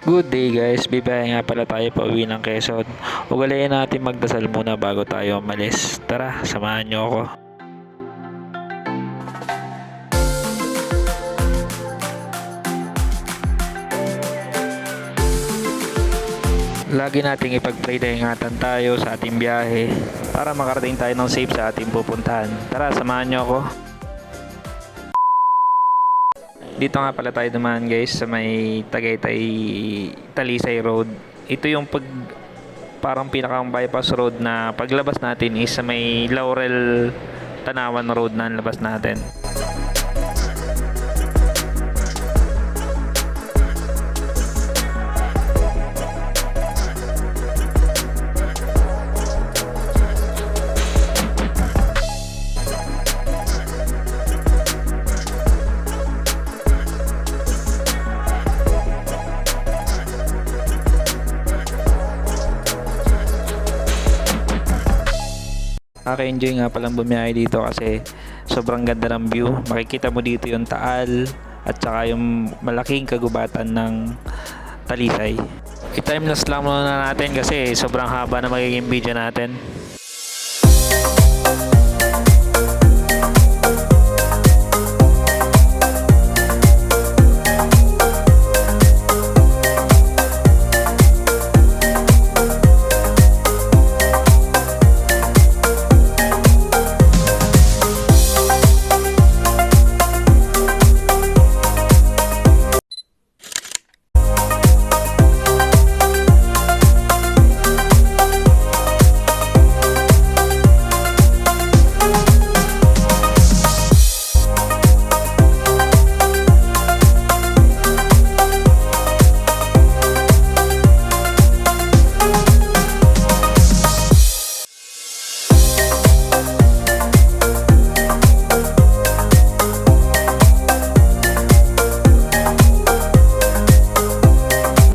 Good day guys, bibaya nga pala tayo pa uwi ng Quezon. Ugalayin natin magdasal muna bago tayo umalis. Tara, samahan nyo ako. Lagi nating ipag-pray na ingatan tayo sa ating biyahe para makarating tayo ng safe sa ating pupuntahan. Tara, samahan nyo ako. Dito nga pala tayo dumaan guys sa may Tagaytay Talisay Road. Ito yung parang pinakang bypass road na paglabas natin is sa may Laurel Tanawan Road na labas natin. Enjoy nga palang bumiyahe dito kasi sobrang ganda ng view. Makikita mo dito yung Taal at saka yung malaking kagubatan ng Talisay. I-timeless lang muna natin kasi sobrang haba na magiging video natin.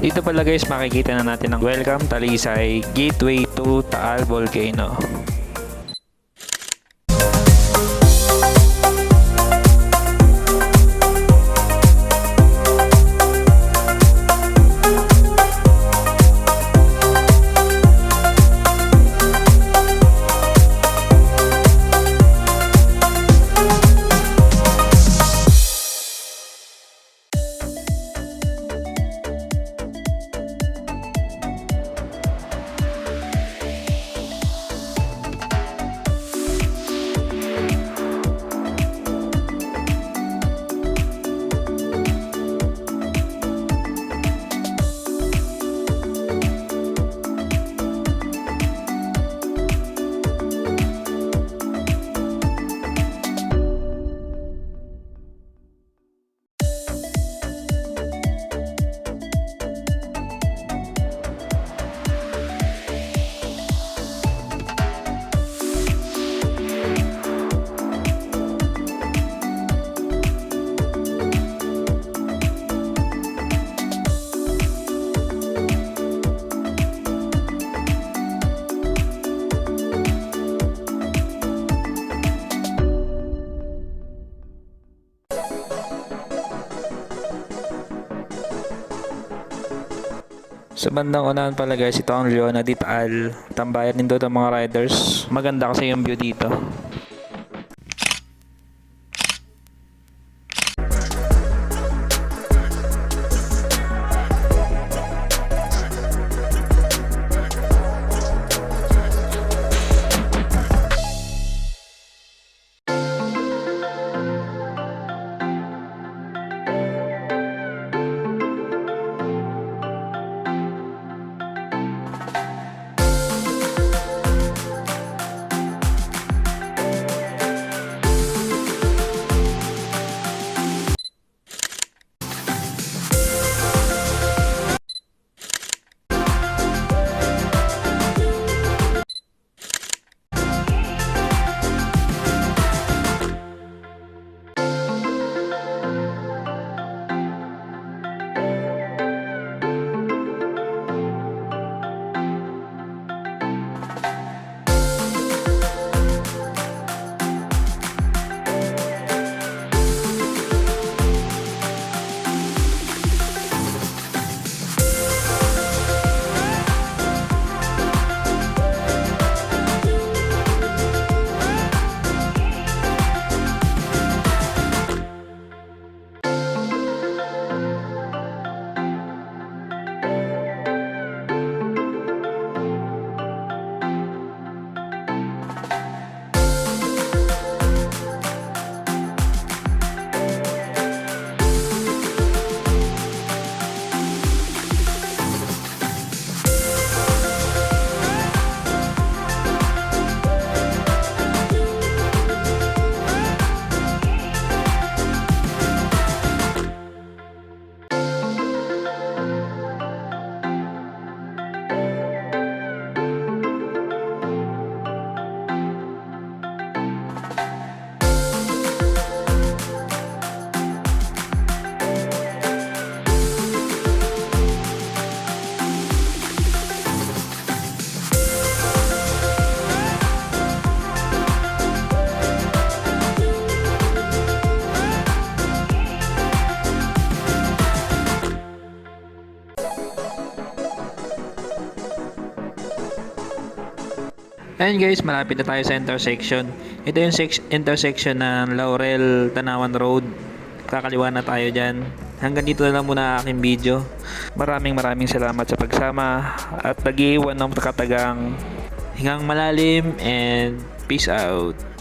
Dito pala guys makikita na natin ang Welcome Talisay Gateway to Taal Volcano. Sa bandang unahan pala guys, ito ang Leona de Taal. Tambayan din doon ng mga riders. Maganda kasi yung view dito. Ayun guys, malapit na tayo sa intersection. Ito yung intersection ng Laurel Tanawan Road. Kakaliwa na tayo dyan. Hanggang dito na lang muna aking video. Maraming salamat sa pagsama at nag-iwan ng katagang hingang malalim and peace out.